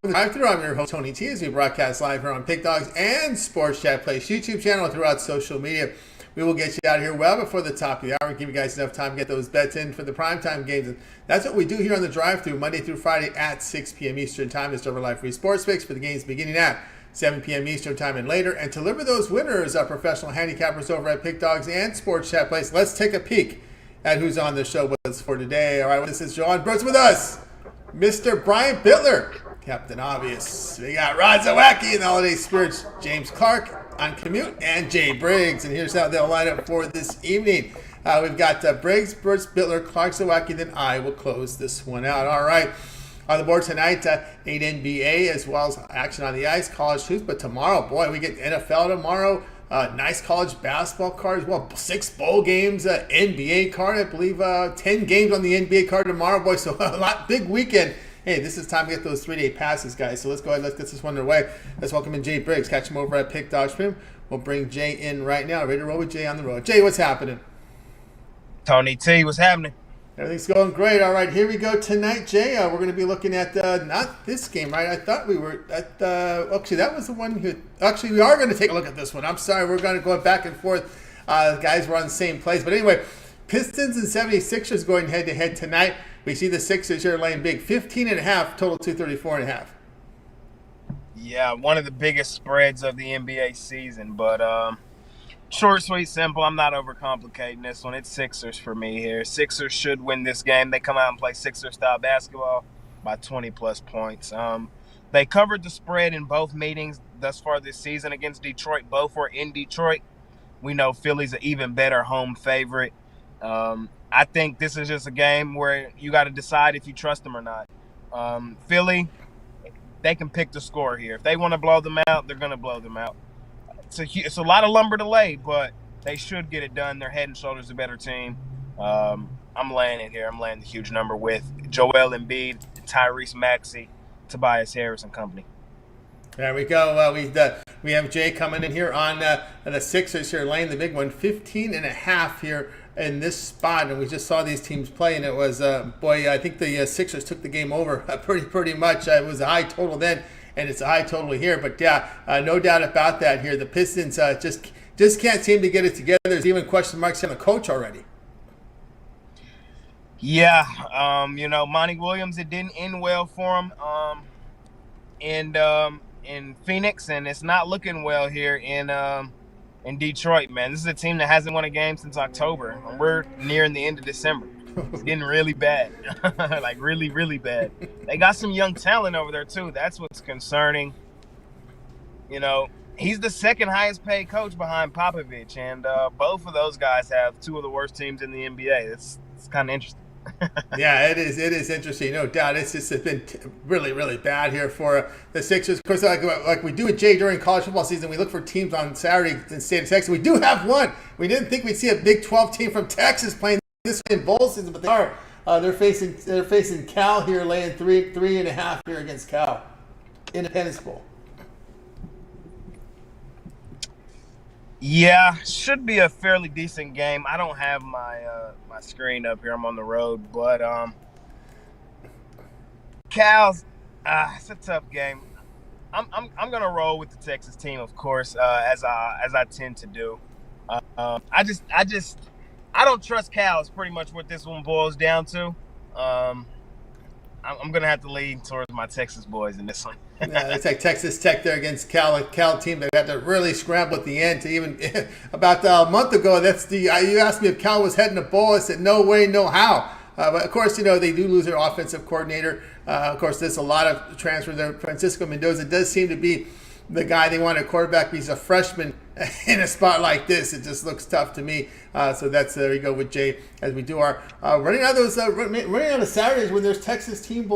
Drive-thru. I'm your host, Tony T, as we broadcast live here on Pig Dogs and Sports Chat Place YouTube channel throughout social media. We will get you out of here well before the top of the hour, give you guys enough time to get those bets in for the primetime games. And that's what we do here on the drive-thru, Monday through Friday at 6 p.m. Eastern Time. It's over live free sports picks for the games beginning at 7 p.m. Eastern Time and later. And to deliver those winners, professional handicappers over at Pig Dogs and Sports Chat Place. Let's take a peek at who's on the show with us for today. All right, this is John Brooks with us, Mr. Brian Bittler, Captain Obvious. We got Rod Zawacki in the holiday spirits, James Clark on commute, and Jay Briggs. And here's how they'll line up for this evening. We've got Briggs, Brooks, Bittler, Clark, Zawacki, then I will close this one out. All right. On the board tonight, 8 NBA as well as action on the ice, college hoops. But tomorrow, boy, we get NFL tomorrow. Nice college basketball card as well. 6 bowl games, NBA card, I believe 10 games on the NBA card tomorrow, boy. So a big weekend. Hey, this is time to get those 3-day passes, guys. So let's go ahead and let's get this one underway. Let's welcome in Jay Briggs. Catch him over at Pick Dog Stream. We'll bring Jay in right now. Ready to roll with Jay on the road. Jay, what's happening? Tony T, what's happening? Everything's going great. All right, here we go tonight, Jay. We're going to be looking at not this game, right? I thought we were at actually that was the one who actually we are going to take a look at this one. I'm sorry, we're going to go back and forth. Guys, we're on the same place, but anyway, Pistons and 76ers going head to head tonight. We see the Sixers here laying big, 15.5, total 234.5. Yeah, one of the biggest spreads of the NBA season, but short, sweet, simple. I'm not overcomplicating this one. It's Sixers for me here. Sixers should win this game. They come out and play Sixers-style basketball by 20-plus points. They covered the spread in both meetings thus far this season against Detroit. Both were in Detroit. We know Philly's an even better home favorite. I think this is just a game where you got to decide if you trust them or not. Philly, they can pick the score here. If they want to blow them out, they're going to blow them out. It's a lot of lumber to lay, but they should get it done. They're head and shoulders a better team. I'm laying it here. I'm laying the huge number with Joel Embiid, Tyrese Maxey, Tobias Harris, and company. There we go. We have Jay coming in here on the Sixers here, laying the big one, 15.5 here in this spot. And we just saw these teams play, and it was, I think the Sixers took the game over pretty much. It was a high total then, and it's a high total here. But yeah, no doubt about that here. The Pistons just can't seem to get it together. There's even question marks on the coach already. Yeah, Monty Williams, it didn't end well for him in Phoenix, and it's not looking well here in Detroit, man. This is a team that hasn't won a game since October, and we're nearing the end of December. It's getting really bad, like really, really bad. They got some young talent over there, too. That's what's concerning. He's the second highest paid coach behind Popovich, and both of those guys have 2 of the worst teams in the NBA. It's kind of interesting. Yeah, it is. It is interesting, no doubt. It's just been really, really bad here for the Sixers. Of course, like we do with Jay during college football season, we look for teams on Saturday in the state of Texas. We do have one. We didn't think we'd see a Big 12 team from Texas playing this in bowl season, but they are. They're facing Cal here, laying 3.5 here against Cal, Independence Bowl. Yeah, should be a fairly decent game. I don't have my screen up here. I'm on the road, but Cal's it's a tough game. I'm gonna roll with the Texas team, of course, as I tend to do. I don't trust Cal. Is pretty much what this one boils down to. I'm gonna have to lean towards my Texas boys in this one. Yeah, it's like Texas Tech there against Cal. A Cal team that had to really scramble at the end to even about a month ago. You asked me if Cal was heading to bowl. I said no way, no how. But of course, they do lose their offensive coordinator. Of course, there's a lot of transfer there. Francisco Mendoza does seem to be the guy they want at quarterback. He's a freshman in a spot like this. It just looks tough to me. So there you go with Jay as we do our running out of those running out of Saturdays when there's Texas teams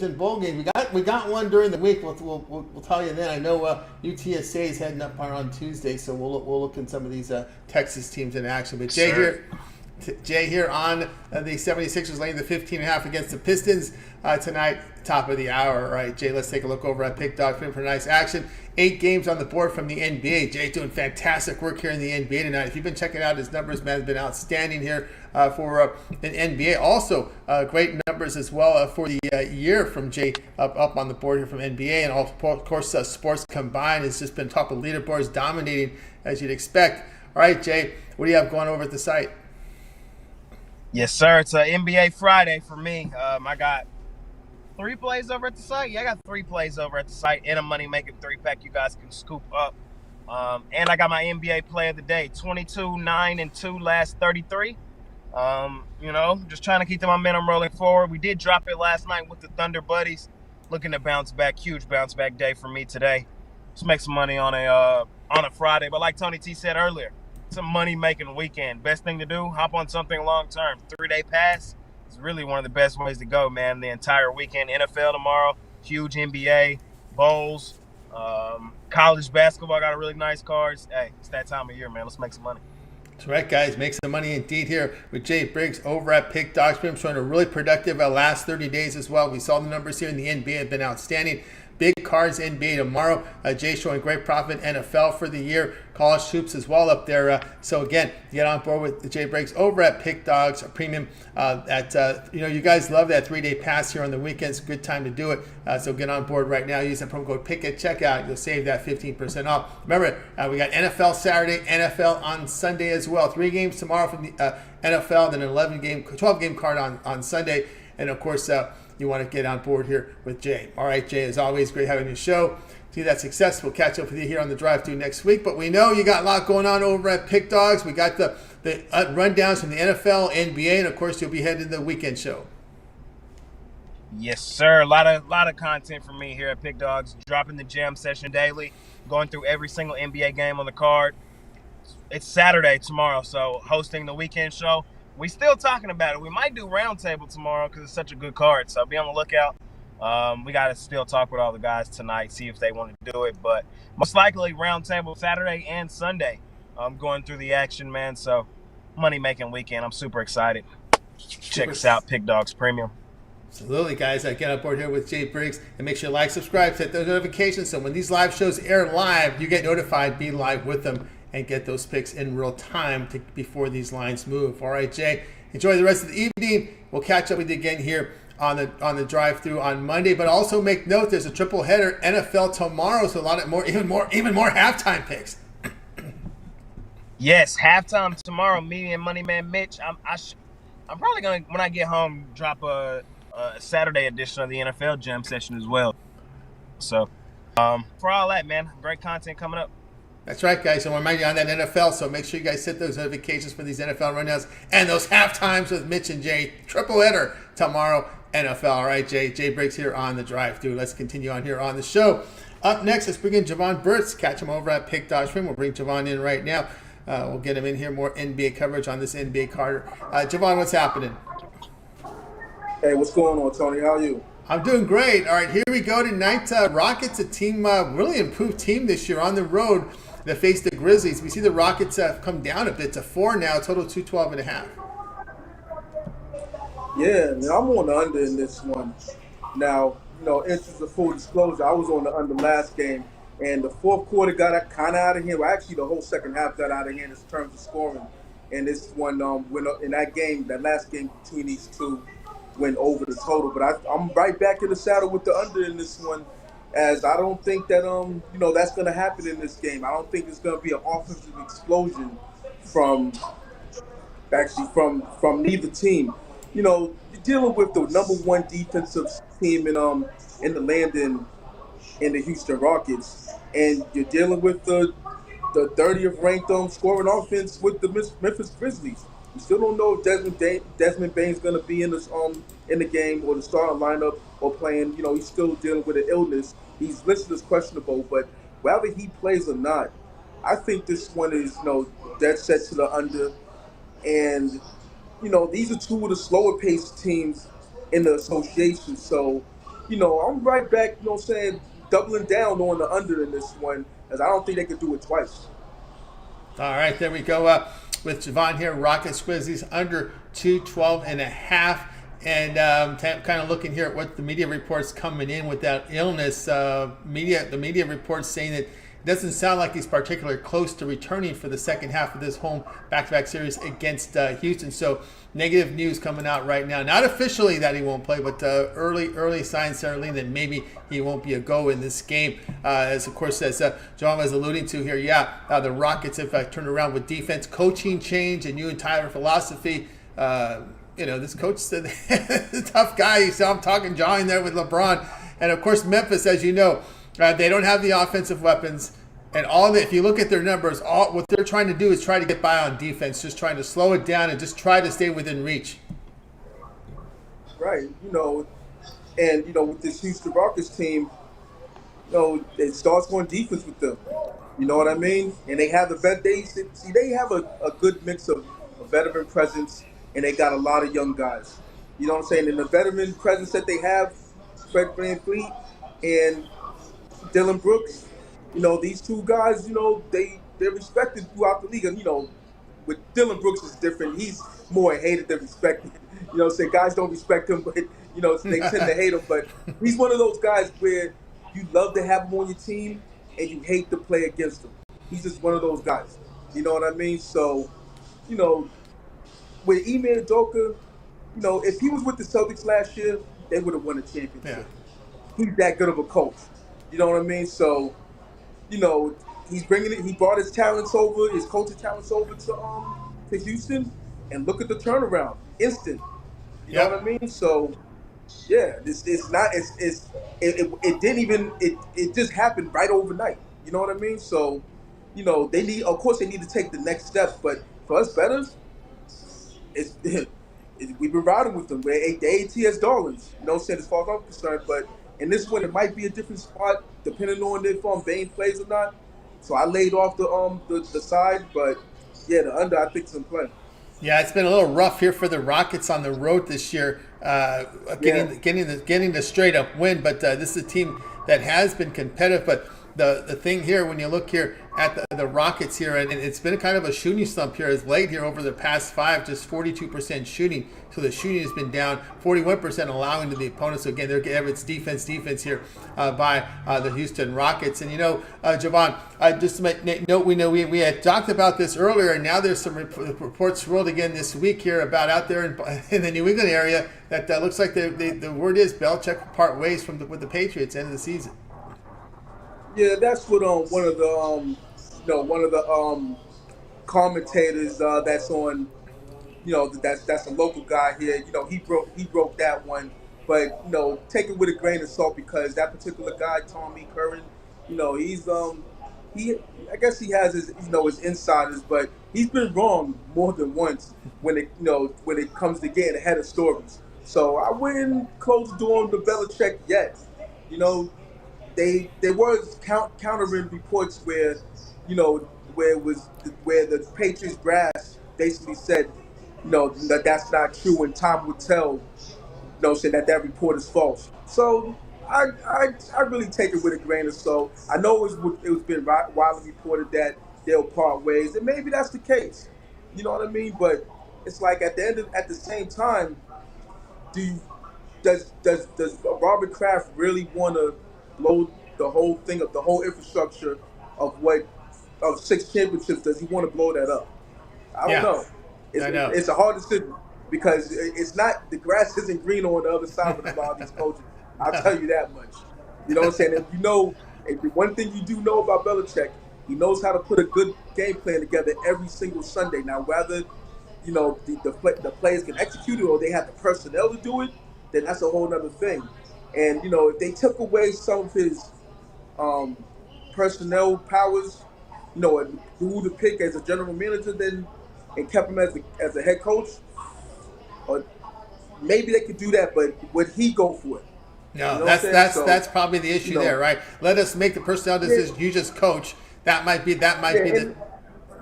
in bowl games. We got one during the week. We'll tell you then. I know UTSA is heading up on Tuesday, so we'll look in some of these Texas teams in action. But Jay here. Jay here on the 76ers laying the 15.5 against the Pistons tonight, top of the hour. All right, Jay, let's take a look over at Pick Dog for nice action. 8 games on the board from the NBA. Jay doing fantastic work here in the NBA tonight. If you've been checking out his numbers, man, has been outstanding here for an NBA. Also, great numbers as well for the year from Jay up on the board here from NBA. And of course, sports combined has just been top of leaderboards, dominating as you'd expect. All right, Jay, what do you have going over at the site? Yes, sir. It's an NBA Friday for me. I got 3 plays over at the site. Yeah, I got 3 plays over at the site and a money-making 3-pack you guys can scoop up. And I got my NBA play of the day, 22, 9, and 2 last 33. Just trying to keep the momentum rolling forward. We did drop it last night with the Thunder Buddies. Looking to bounce back. Huge bounce-back day for me today. Let's make some money on a Friday. But like Tony T said earlier, it's a money-making weekend. Best thing to do, hop on something long-term. 3-day pass is really one of the best ways to go, man. The entire weekend. NFL tomorrow, huge NBA, bowls, college basketball got a really nice cards. Hey, it's that time of year, man. Let's make some money. That's right, guys. Make some money indeed here with Jay Briggs over at Pick Dogs. Been showing a really productive last 30 days as well. We saw the numbers here in the NBA have been outstanding. Big cards NBA tomorrow. Jay showing great profit. NFL for the year. College hoops as well up there. So again, get on board with Jay Briggs over at Pick Dogs Premium. You guys love that 3-day pass here on the weekends. Good time to do it. So get on board right now. Use the promo code PICK at checkout. You'll save that 15% off. Remember, we got NFL Saturday, NFL on Sunday as well. 3 games tomorrow from the NFL, then an 12-game card on Sunday, and of course. You want to get on board here with Jay. All right, Jay, as always, great having your show. See that success. We'll catch up with you here on the drive-thru next week. But we know you got a lot going on over at Pick Dogs. We got the rundowns from the NFL, NBA, and of course, you'll be heading to the weekend show. Yes, sir. A lot of content from me here at Pick Dogs. Dropping the jam session daily. Going through every single NBA game on the card. It's Saturday tomorrow, so hosting the weekend show. We still talking about it. We might do roundtable tomorrow because it's such a good card. So be on the lookout. We got to still talk with all the guys tonight, see if they want to do it. But most likely roundtable Saturday and Sunday. I'm going through the action, man. So money-making weekend. I'm super excited. Check us out, Pick Dogs Premium. Absolutely, guys. Get on board here with Jay Briggs. And make sure you like, subscribe, hit those notifications. So when these live shows air live, you get notified, be live with them, and get those picks in real time before these lines move. All right, Jay, enjoy the rest of the evening. We'll catch up with you again here on the drive-thru on Monday. But also make note, there's a triple header NFL tomorrow, so even more halftime picks. Yes, halftime tomorrow. Me and Money Man Mitch. I'm probably gonna, when I get home, drop a Saturday edition of the NFL Jam session as well. So for all that, man, great content coming up. That's right, guys. So I remind you on that NFL, so make sure you guys set those notifications for these NFL rundowns and those halftimes with Mitch and Jay. Triple header tomorrow, NFL. All right, Jay. Jay Briggs here on the drive-thru. Let's continue on here on the show. Up next, let's bring in Javon Burtz. Catch him over at Pick Dogs Stream. We'll bring Javon in right now. We'll get him in here. More NBA coverage on this NBA card. Javon, what's happening? Hey, what's going on, Tony? How are you? I'm doing great. All right, here we go tonight. Rockets, a team, really improved team this year on the road. That face the Grizzlies. We see the Rockets have come down a bit to 4 now, total 212.5. Yeah, man, I'm on the under in this one. Now, interest of full disclosure, I was on the under last game, and the fourth quarter got kind of out of hand. Well, actually, the whole second half got out of hand in terms of scoring. And this one went up in that game, that last game between these two, went over the total. But I'm right back in the saddle with the under in this one. As I don't think that that's going to happen in this game. I don't think it's going to be an offensive explosion from neither team. You're dealing with the number 1 defensive team in the land in the Houston Rockets, and you're dealing with the 30th ranked scoring offense with the Memphis Grizzlies. We still don't know if Desmond Bane's going to be in the game or the starting lineup or playing. He's still dealing with an illness. He's listed as questionable, but whether he plays or not, I think this one is dead set to the under. And these are 2 of the slower paced teams in the association. So I'm right back. Doubling down on the under in this one, as I don't think they could do it twice. All right, there we go. with Javon here. Rockets Grizzlies under 212.5. And kind of looking here at what the media reports coming in with that illness. The media reports saying that it doesn't sound like he's particularly close to returning for the second half of this home back-to-back series against Houston. So negative news coming out right now. Not officially that he won't play, but early signs certainly that maybe he won't be a go in this game. As of course, as John was alluding to here, the Rockets have turned around with defense, coaching change, and new entire philosophy. This coach said, tough guy. You saw him talking, jawing there with LeBron. And of course, Memphis, as you know, they don't have the offensive weapons. And if you look at their numbers, what they're trying to do is try to get by on defense, just trying to slow it down and just try to stay within reach. Right. With this Houston Rockets team, it starts on defense with them. You know what I mean? And they have they have a good mix of a veteran presence, and they got a lot of young guys. You know what I'm saying? And the veteran presence that they have, Fred VanVleet and Dylan Brooks, these two guys, they're respected throughout the league. And, with Dylan Brooks is different. He's more hated than respected. Guys don't respect him, but, they tend to hate him. But he's one of those guys where you love to have him on your team and you hate to play against him. He's just one of those guys. You know what I mean? So, with Ime Udoka, if he was with the Celtics last year, they would have won a championship. Yeah. He's that good of a coach. You know what I mean? So, he's bringing it. He brought his coaching talents over to Houston, and look at the turnaround, instant. You know what I mean? So, yeah, it didn't even it just happened right overnight. You know what I mean? So, they need to take the next steps, but for us bettors, we've been riding with them. We're the ATS darlings. You know what I'm saying, as far as I'm concerned, but in this one, it might be a different spot depending on if Bane plays or not. So I laid off the side, but yeah, the under I think is in play. Yeah, it's been a little rough here for the Rockets on the road this year, getting the straight up win. But this is a team that has been competitive. But the thing here, when you look here at the Rockets here, and it's been kind of a shooting slump here as late here over the past 5, just 42% shooting. So the shooting has been down, 41% allowing to the opponents. So again, it's defense here by the Houston Rockets. And Javon, just to make note, we had talked about this earlier, and now there's some reports swirled again this week here about out there in the New England area that looks like the word is Belichick part ways with the Patriots end of the season. Yeah, that's what one of the commentators that's on, that's a local guy here. He broke that one, but take it with a grain of salt because that particular guy, Tommy Curran, he's I guess he has his his insiders, but he's been wrong more than once when it comes to getting ahead of stories. So I wouldn't close the door on the Belichick yet. There was countering reports where the Patriots brass basically said that's not true and time will tell saying that report is false. So I really take it with a grain of salt. I know it was been widely reported that they'll part ways, and maybe that's the case. You know what I mean? But it's like at the same time, does Robert Kraft really want to blow the whole thing up, the whole infrastructure of 6 championships? Does he want to blow that up? I don't know. It's a hard decision because it's not, the grass isn't green on the other side with a lot of these coaches. I'll tell you that much. You know what I'm saying? If the one thing you do know about Belichick, he knows how to put a good game plan together every single Sunday. Now, whether the players can execute it or they have the personnel to do it, then that's a whole other thing. And if they took away some of his personnel powers, who to pick as a general manager, and kept him as a head coach, or maybe they could do that. But would he go for it? No, that's probably the issue there, right? Let us make the personnel decisions. You just coach. That might be the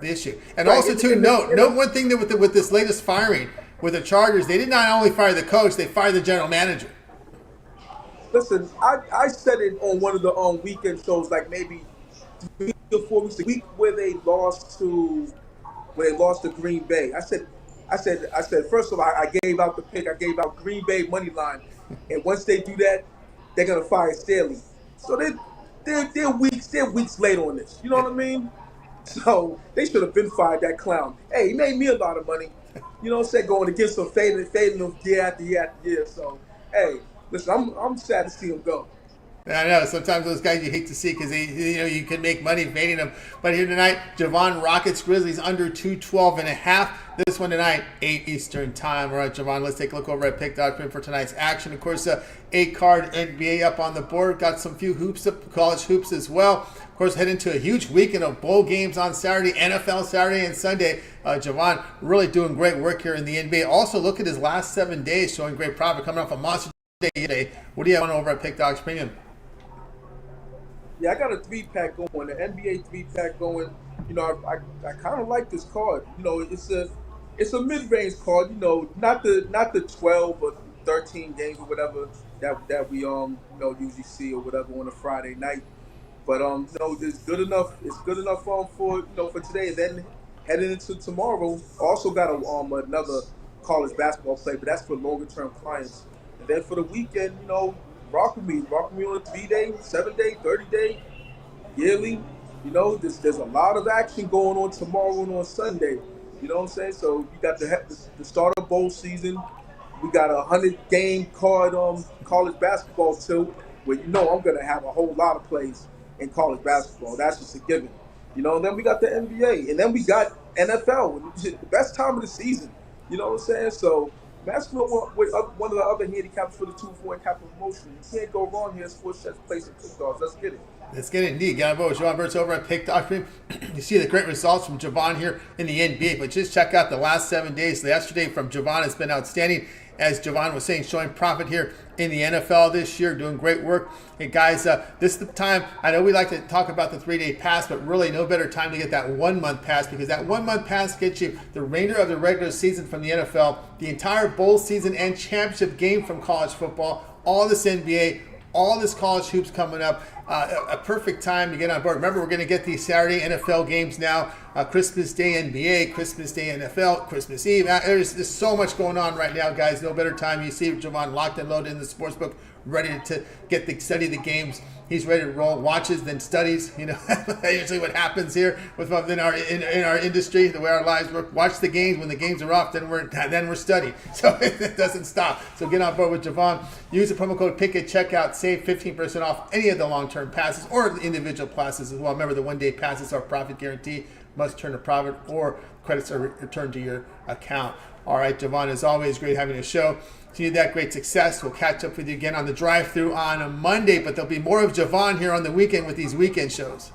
issue. And also, note one thing that with this latest firing with the Chargers, they did not only fire the coach, they fired the general manager. Listen, I said it on one of the weekend shows, like maybe 3 or 4 weeks, a week where they lost to when they lost to Green Bay. I said, first of all, I gave out the pick. I gave out Green Bay money line, and once they do that, they're gonna fire Staley. So they're weeks late on this. You know what I mean? So they should have been fired that clown. Hey, he made me a lot of money. You know what I'm saying? Going against him, fading him year after year after year. So hey, listen, I'm sad to see him go. I know sometimes those guys you hate to see because you can make money fading them. But here tonight, Javon Rockets Grizzlies under 212.5. This one tonight, 8 Eastern time. All right, Javon, let's take a look over at pick.com for tonight's action. Of course, 8-card NBA up on the board. Got some few hoops up, college hoops as well. Of course, head into a huge weekend of bowl games on Saturday, NFL Saturday and Sunday. Javon really doing great work here in the NBA. Also, look at his last 7 days, showing great profit coming off a monster day today. What do you have on over at Pick Dogs Premium? Yeah, I got a 3-pack going, an NBA 3-pack going. You know, I kind of like this card. You know, it's a mid-range card. You know, not the 12 or 13 games or whatever that we usually see or whatever on a Friday night. But it's good enough. It's good enough for today. And then heading into tomorrow, also got another college basketball play, but that's for longer term clients. And then for the weekend, rock with me on a 3-day, 7-day, 30-day, yearly. There's a lot of action going on tomorrow and on Sunday. You know what I'm saying? So you got the start of bowl season. We got a 100-game card college basketball too, where I'm gonna have a whole lot of plays in college basketball. That's just a given. And then we got the NBA, and then we got NFL, the best time of the season. You know what I'm saying? So basketball with one of the other handicaps for the 2-4 capital promotion. You can't go wrong here. Sports Chef's place and Pick Dogs. Let's get it. Let's get it indeed. Got to vote with Javon Burt's over at Pick Dogs. You see the great results from Javon here in the NBA, but just check out the last 7 days. Yesterday from Javon has been outstanding. As Javon was saying, showing profit here in the NFL this year, doing great work. Hey guys, this is the time. I know we like to talk about the 3-day pass, but really no better time to get that 1-month pass, because that 1-month pass gets you the remainder of the regular season from the NFL, the entire bowl season and championship game from college football, all this NBA, all this college hoops coming up. A perfect time to get on board. Remember, we're going to get these Saturday NFL games now. Christmas Day NBA, Christmas Day NFL, Christmas Eve. There's so much going on right now, guys. No better time. You see Javon locked and loaded in the sportsbook, ready to study the games. He's ready to roll. Watches, then studies. Usually what happens here in our industry, the way our lives work. Watch the games. When the games are off, then we're studying. So it doesn't stop. So get on board with Javon. Use the promo code PICK at checkout. Save 15% off any of the long-term passes or the individual passes as well. Remember, the 1-day passes are profit guarantee. Must turn to profit or credits are returned to your account. All right, Javon, as always, great having a show. Continue that great success. We'll catch up with you again on the drive-thru on a Monday, but there'll be more of Javon here on the weekend with these weekend shows.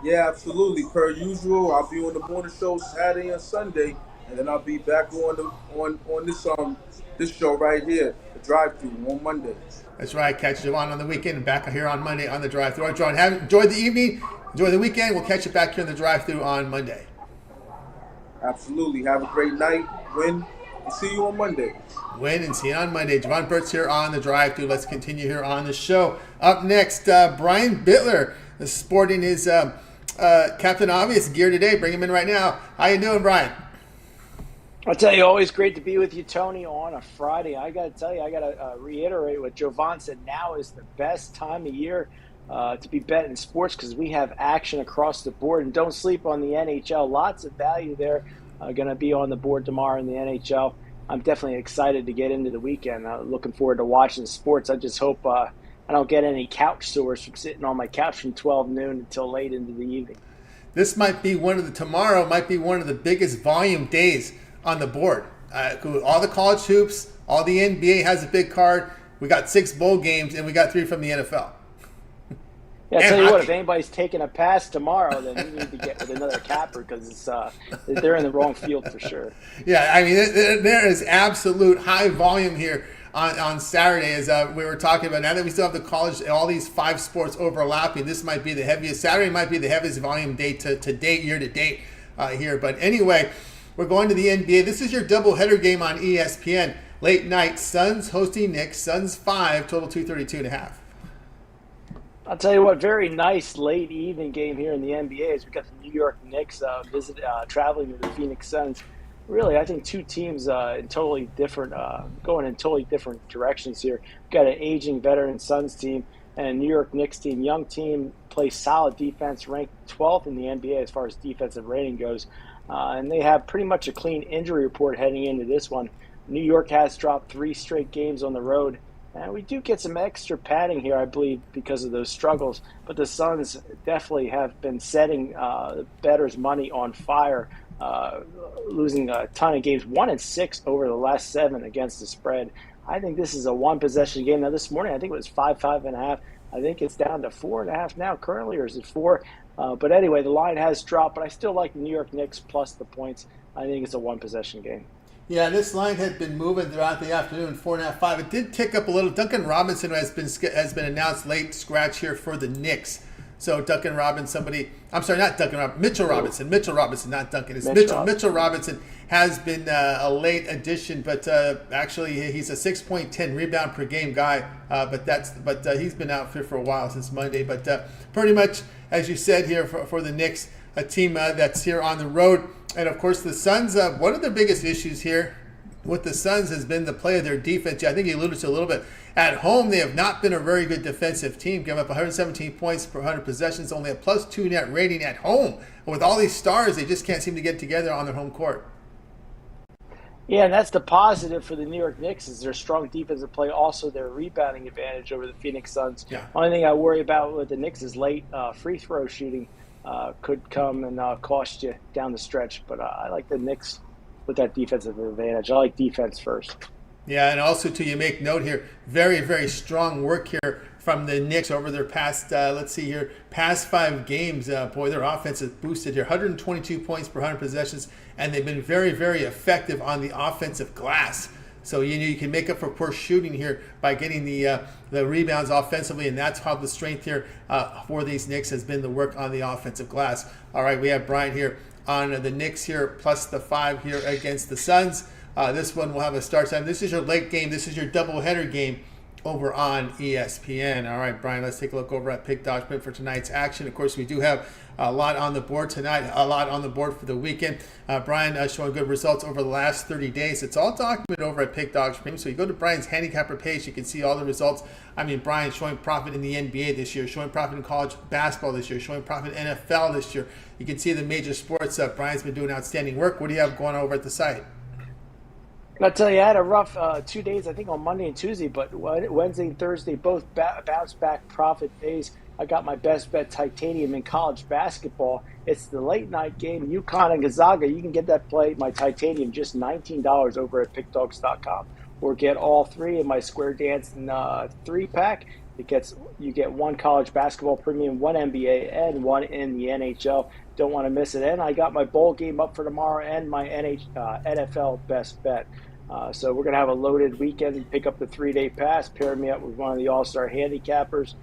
Yeah, absolutely. Per usual, I'll be on the morning show Saturday and Sunday, and then I'll be back on this show right here, the drive-thru on Monday. That's right. Catch Javon on the weekend and back here on Monday on the drive-thru. All right, Javon, enjoy the evening. Enjoy the weekend. We'll catch you back here on the drive-thru on Monday. Absolutely. Have a great night. Win. And see you on Monday. Win and see you on Monday. Javon Burt's here on the drive-thru. Let's continue here on the show. Up next, Brian Bittler is sporting his Captain Obvious gear today. Bring him in right now. How you doing, Brian? I'll tell you, always great to be with you, Tony, on a Friday. I got to tell you, I got to reiterate what Javon said. Now is the best time of year to be betting sports because we have action across the board. And don't sleep on the NHL. Lots of value there going to be on the board tomorrow in the NHL. I'm definitely excited to get into the weekend. Looking forward to watching sports. I just hope I don't get any couch sores from sitting on my couch from 12 noon until late into the evening. This might be tomorrow might be one of the biggest volume days on the board. All the college hoops, all the NBA has a big card. We got 6 bowl games, and we got 3 from the NFL. Yeah, I'll tell you what, if anybody's taking a pass tomorrow, then you need to get with another capper because they're in the wrong field for sure. Yeah, I mean, there is absolute high volume here on Saturday, as we were talking about. Now that we still have the college, all these 5 sports overlapping, this might be the heaviest. Saturday might be the heaviest volume day to date, year to date here. But anyway, we're going to the NBA. This is your doubleheader game on ESPN. Late night, Suns hosting Knicks. Suns 5, total 232.5. I'll tell you what, very nice late evening game here in the NBA as we got the New York Knicks traveling to the Phoenix Suns. Really, I think two teams in totally different, going in totally different directions here. We've got an aging veteran Suns team and New York Knicks team, young team, plays solid defense, ranked 12th in the NBA as far as defensive rating goes. And they have pretty much a clean injury report heading into this one. New York has dropped 3 straight games on the road. And we do get some extra padding here, I believe, because of those struggles. But the Suns definitely have been setting bettors' money on fire, losing a ton of games, 1-6 over the last 7 against the spread. I think this is a one-possession game. Now, this morning, I think it was 5.5. I think it's down to 4.5 now currently, or is it 4? But anyway, the line has dropped, but I still like the New York Knicks plus the points. I think it's a one-possession game. Yeah, this line has been moving throughout the afternoon, 4.5, 5. It did tick up a little. Duncan Robinson has been announced late scratch here for the Knicks. So Duncan Robinson, Mitchell Robinson, not Duncan. It's Mitchell Robinson has been a late addition, but actually he's a 6.10 rebound per game guy. But he's been out for a while, since Monday. But pretty much, as you said here, for the Knicks, a team that's here on the road. And, of course, the Suns, one of the biggest issues here with the Suns has been the play of their defense. I think you alluded to a little bit. At home, they have not been a very good defensive team, giving up 117 points per 100 possessions, only a +2 net rating at home. And with all these stars, they just can't seem to get together on their home court. Yeah, and that's the positive for the New York Knicks is their strong defensive play, also their rebounding advantage over the Phoenix Suns. Yeah. Only thing I worry about with the Knicks is late free throw shooting. Could come and cost you down the stretch. But I like the Knicks with that defensive advantage. I like defense first. Yeah, and also, too, you make note here, very, very strong work here from the Knicks over their past, past 5 games. Boy, their offense is boosted here. 122 points per 100 possessions, and they've been very, very effective on the offensive glass. So you can make up for poor shooting here by getting the rebounds offensively, and that's how the strength here for these Knicks has been the work on the offensive glass. All right, we have Brian here on the Knicks here, plus the 5 here against the Suns. This one will have a start time. This is your late game. This is your doubleheader game over on ESPN. All right, Brian, let's take a look over at Pick Dodge Print for tonight's action. Of course, we do have a lot on the board tonight, a lot on the board for the weekend. Brian showing good results over the last 30 days. It's all documented over at Pick Dodge Print. So you go to Brian's handicapper page, you can see all the results. I mean, Brian showing profit in the NBA this year, showing profit in college basketball this year, showing profit in NFL this year. You can see the major sports. Brian's been doing outstanding work. What do you have going over at the site? I'll tell you, I had a rough 2 days, I think, on Monday and Tuesday, but Wednesday and Thursday, both bounce back profit days. I got my best bet titanium in college basketball. It's the late night game, UConn and Gonzaga. You can get that play, my titanium, just $19 over at pickdogs.com. Or get all 3 of my Square Dance 3-pack. You get 1 college basketball premium, 1 NBA, and 1 in the NHL. Don't want to miss it. And I got my bowl game up for tomorrow and my NFL best bet. So we're going to have a loaded weekend. Pick up the 3-day pass, pair me up with one of the all-star handicappers.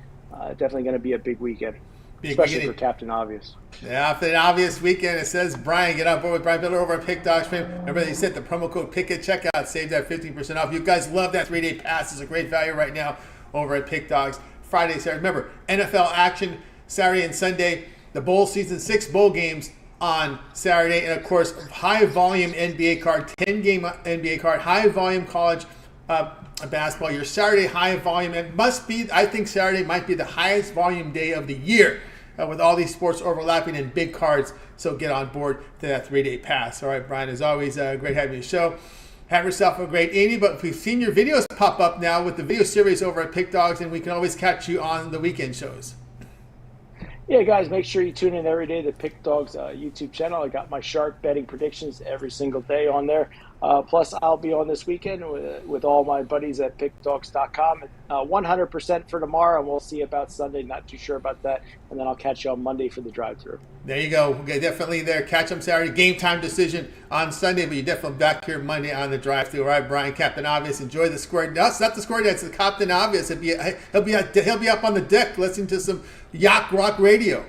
Definitely going to be a big weekend, especially for Captain Obvious. Yeah, after an obvious weekend, it says Brian, get on board with Brian Miller over at Pick Dogs. Remember, they set the promo code PICK at checkout, save that 15% off. You guys love that 3-day pass. It's a great value right now over at Pick Dogs. Friday, Saturday. Remember, NFL action Saturday and Sunday. The bowl season, 6 bowl games on Saturday, and of course, high volume NBA card, 10-game NBA card, high volume college basketball. Your Saturday high volume, it must be, I think Saturday might be the highest volume day of the year with all these sports overlapping in big cards. So get on board to that 3-day pass. All right, Brian, as always, great having you on the show. Have yourself a great evening. But we've seen your videos pop up now with the video series over at Pick Dogs, and we can always catch you on the weekend shows. Yeah, guys, make sure you tune in every day to the Pick Dogs YouTube channel. I got my shark betting predictions every single day on there. Plus, I'll be on this weekend with all my buddies at pickdogs.com. 100% for tomorrow, and we'll see about Sunday. Not too sure about that. And then I'll catch you on Monday for the drive-thru. There you go. Okay, definitely there. Catch them Saturday. Game time decision on Sunday, but you're definitely back here Monday on the drive-thru. All right, Brian, Captain Obvious. Enjoy the square. No, it's not the square. It's the Captain Obvious. He'll be up on the deck listening to some yacht rock radio.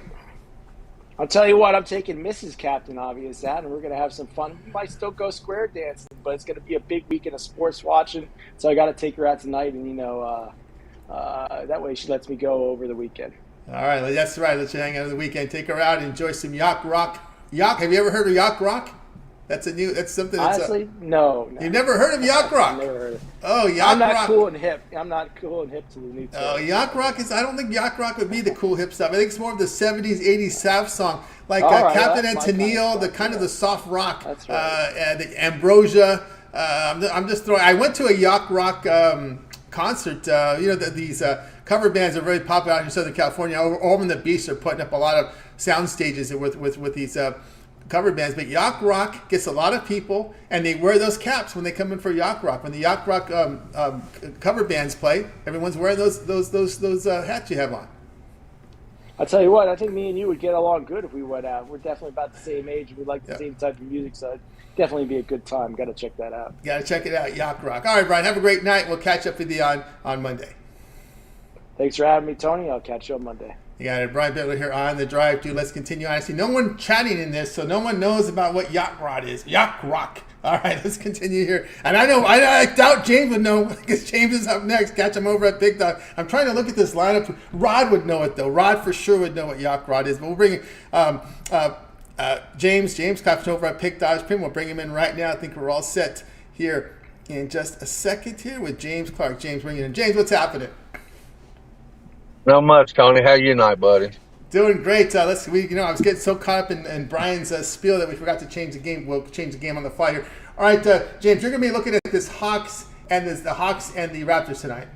I'll tell you what, I'm taking Mrs. Captain Obvious out, and we're going to have some fun. We might still go square dancing, but it's going to be a big weekend of sports watching, so I got to take her out tonight, and, that way she lets me go over the weekend. All right, that's right. Let's hang out on the weekend. Take her out, enjoy some Yacht Rock. Yacht, have you ever heard of Yacht Rock? That's something that's Honestly, no. You've never heard of Yacht Rock? I've never heard of it. Oh, Yacht Rock. I'm not cool and hip. I'm not cool and hip to the new Oh, Yacht Rock I don't think Yacht Rock would be the cool hip stuff. I think it's more of the 70s, 80s South song. Like Captain and Tennille, the kind of the soft rock. That's right. The Ambrosia. I'm just throwing. I went to a Yacht Rock concert. These cover bands are very popular out in Southern California. Over in the Beach, they're putting up a lot of sound stages with these cover bands. But Yacht Rock gets a lot of people, and they wear those caps when they come in for Yacht Rock. When the Yacht Rock cover bands play, everyone's wearing those hats you have on. I'll tell you what, I think me and you would get along good if we went out. We're definitely about the same age. We like the same type of music, so it'd definitely be a good time. Got to check that out. Got to check it out, Yacht Rock. All right, Brian, have a great night. We'll catch up with you on Monday. Thanks for having me, Tony. I'll catch you on Monday. You got it. Brian Bittler here on The Drive, dude. Let's continue. I see no one chatting in this, so no one knows about what Yacht Rock is. Yacht Rock. All right, let's continue here. And I doubt James would know because James is up next. Catch him over at Big Dog. I'm trying to look at this lineup. Rod would know it, though. Rod for sure would know what Yacht Rock is. But we'll bring James Cops over at Pick Dodge Pin. We'll bring him in right now. I think we're all set here in just a second here with James Clark. James, bring it in. James, what's happening? Not much, Tony. How you tonight, buddy? Doing great. I was getting so caught up in Brian's spiel that we forgot to change the game. We'll change the game on the fly here. All right, James, you're going to be looking at the Hawks and the Raptors tonight.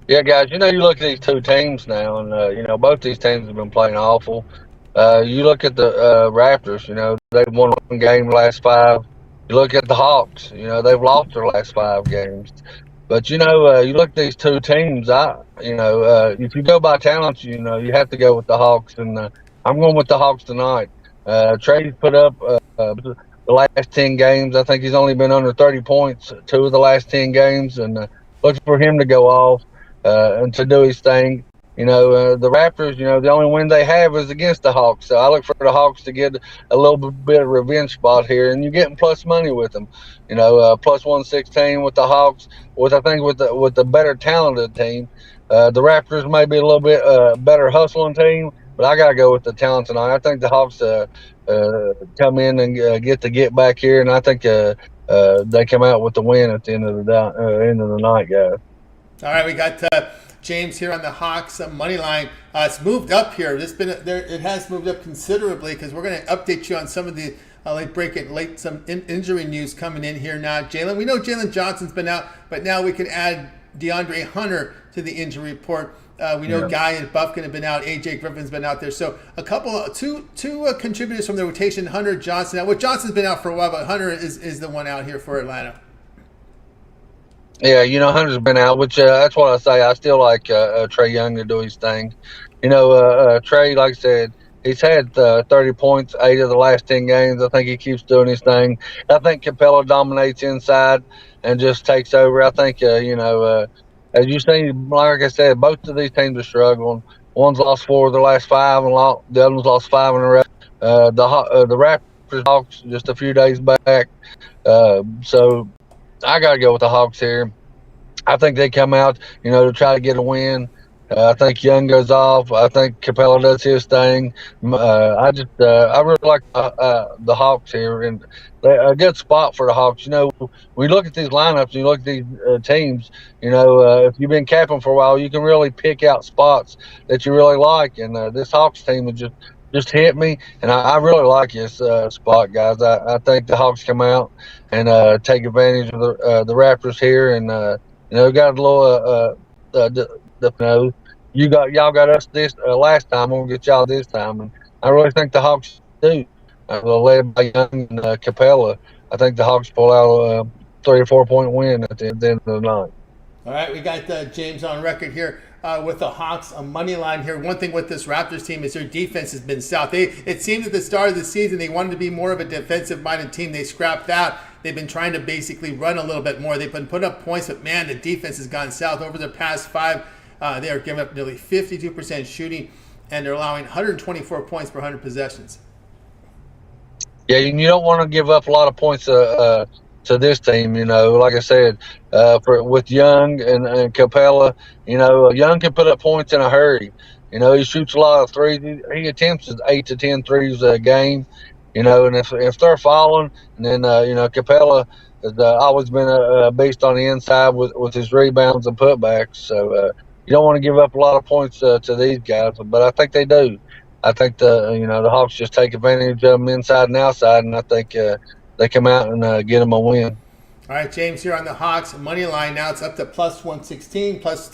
Yeah, guys. You look at these two teams now, and both these teams have been playing awful. You look at the Raptors. They've won one game the last five. You look at the Hawks. They've lost their last 5 games. But you look at these two teams. If you go by talent, you have to go with the Hawks, and I'm going with the Hawks tonight. Trey's put up the last 10 games. I think he's only been under 30 points 2 of the last 10 games, and looking for him to go off and to do his thing. The Raptors, the only win they have is against the Hawks. So I look for the Hawks to get a little bit of revenge spot here, and you're getting plus money with them. Plus 116 with the Hawks. With the better talented team, the Raptors may be a little bit better hustling team, but I gotta go with the talent tonight. I think the Hawks come in and get back here, and I think they come out with the win at the end of the night, guys. All right, we got James here on the Hawks money line. It's moved up here. It has moved up considerably because we're going to update you on some of the some injury news coming in here now. We know Jalen Johnson's been out, but now we can add DeAndre Hunter to the injury report. We know Guy and Buffkin have been out. AJ Griffin's been out there. So two contributors from the rotation, Hunter, Johnson. Now, Johnson's been out for a while, but Hunter is the one out here for Atlanta. Yeah, Hunter's been out, which that's what I say. I still like Trey Young to do his thing. Trey, like I said, he's had 30 points 8 of the last 10 games. I think he keeps doing his thing. I think Capella dominates inside and just takes over. I think, as you see, like I said, both of these teams are struggling. One's lost 4 of the last 5, and the other one's lost 5 in a row. The Raptors Hawks just a few days back. So I got to go with the Hawks here. I think they come out, to try to get a win. I think Young goes off. I think Capella does his thing. I really like the Hawks here, and a good spot for the Hawks. We look at these lineups, and you look at these teams. If you've been capping for a while, you can really pick out spots that you really like. And this Hawks team has just hit me, and I really like this spot, guys. I think the Hawks come out and take advantage of the Raptors here, and got a little y'all got us this last time. I'm gonna get y'all this time, and I really think the Hawks do. Led by Young and Capella, I think the Hawks pull out a 3 or 4 point win at the end of the night. All right, we got James on record here with the Hawks a money line here. One thing with this Raptors team is their defense has been stout. It seemed at the start of the season they wanted to be more of a defensive-minded team. They scrapped that. They've been trying to basically run a little bit more. They've been putting up points, but man, the defense has gone south over the past 5. They are giving up nearly 52% shooting, and they're allowing 124 points per 100 possessions. Yeah, and you don't want to give up a lot of points to this team. Like I said, with Young and Capella, Young can put up points in a hurry. He shoots a lot of threes. He attempts 8 to 10 threes a game. And if they're falling, and then Capella has always been a beast on the inside with his rebounds and putbacks. So you don't want to give up a lot of points to these guys, but I think they do. I think the Hawks just take advantage of them inside and outside, and I think they come out and get them a win. All right, James here on the Hawks money line. Now it's up to plus 116, plus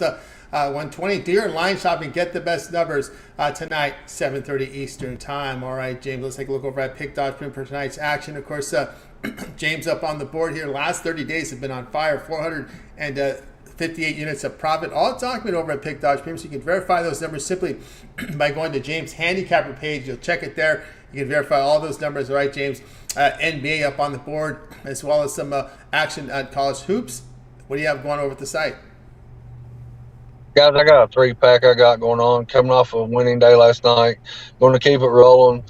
120. Do your line shopping. Get the best numbers tonight, 7:30 Eastern time. All right, James, let's take a look over at Pick Dodge for tonight's action. Of course, James up on the board here. Last 30 days have been on fire. 458 units of profit. All documented over at Pick Dodge Premium. So you can verify those numbers simply by going to James' handicapper page. You'll check it there. You can verify all those numbers. All right, James. NBA up on the board, as well as some action at college hoops. What do you have going over at the site? Guys, I got a 3-pack I got going on, coming off a winning day last night. Going to keep it rolling.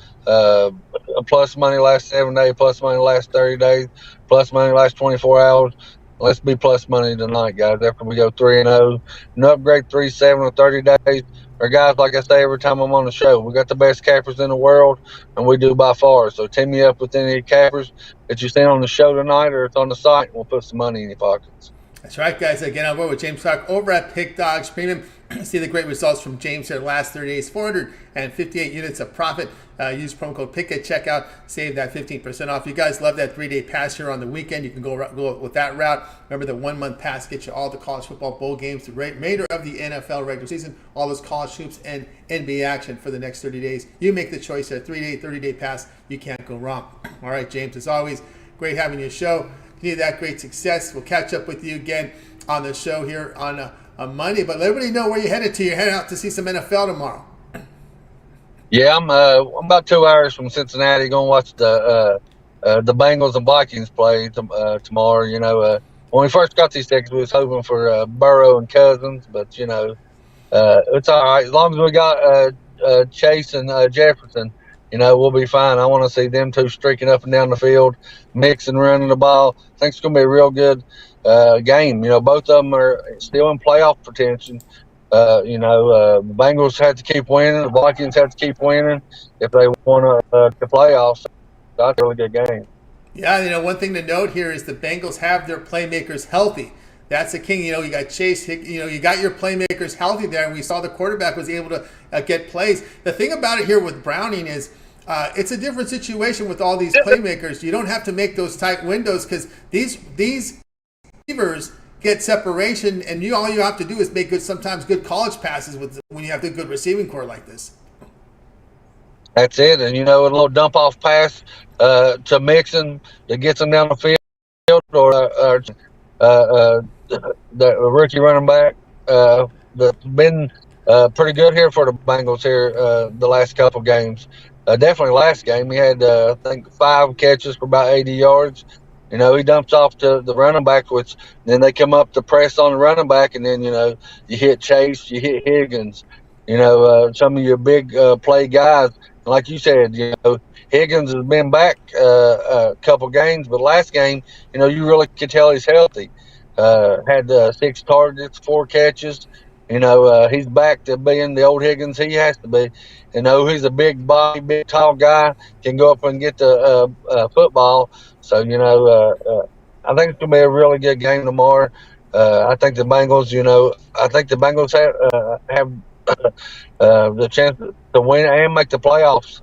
Plus money last 7 days, plus money last 30 days, plus money last 24 hours. Let's be plus money tonight, guys, after we go 3-0. An upgrade 3-7 or 30 days. Or guys, like I say every time I'm on the show, we got the best cappers in the world, and we do by far. So team me up with any cappers that you see on the show tonight, or it's on the site, and we'll put some money in your pockets. That's right, guys. Again, I'm over with James Clark over at Pick Dodge Premium. See the great results from James here the last 30 days. 458 units of profit. Use promo code PICK at checkout. Save that 15% off. You guys love that 3-day pass here on the weekend. You can go with that route. Remember, the 1-month pass gets you all the college football bowl games, the remainder of the NFL regular season, all those college hoops and NBA action for the next 30 days. You make the choice at a 3-day, 30-day pass. You can't go wrong. All right, James, as always, great having your show. Continue that great success. We'll catch up with you again on the show here on Monday. But let everybody know where you're headed to. You're heading out to see some NFL tomorrow. Yeah, I'm about 2 hours from Cincinnati. Going to watch the Bengals and Vikings play tomorrow. When we first got these tickets, we was hoping for Burrow and Cousins, but it's all right as long as we got Chase and Jefferson. We'll be fine. I want to see them two streaking up and down the field, mixing, running the ball. I think it's going to be a real good game. Both of them are still in playoff contention. The Bengals have to keep winning. The Vikings have to keep winning if they want the playoffs. That's a really good game. Yeah, one thing to note here is the Bengals have their playmakers healthy. That's the king. You got Chase. You got your playmakers healthy there, and we saw the quarterback was able to get plays. The thing about it here with Browning is it's a different situation with all these playmakers. You don't have to make those tight windows because these receivers get separation, and all you have to do is make sometimes good college passes when you have the good receiving core like this. That's it, and a little dump off pass to Mixon that gets them down the field, or the rookie running back that's been pretty good here for the Bengals here the last couple games. Definitely last game he had I think 5 catches for about 80 yards. He dumps off to the running back, which then they come up to press on the running back, and then you hit Chase, you hit Higgins. Some of your big play guys, like you said, Higgins has been back a couple games, but last game, you really could tell he's healthy. Had 6 targets, 4 catches. He's back to being the old Higgins he has to be. He's a big body, big tall guy, can go up and get the football. So, I think it's going to be a really good game tomorrow. I think the Bengals, have the chance to win and make the playoffs.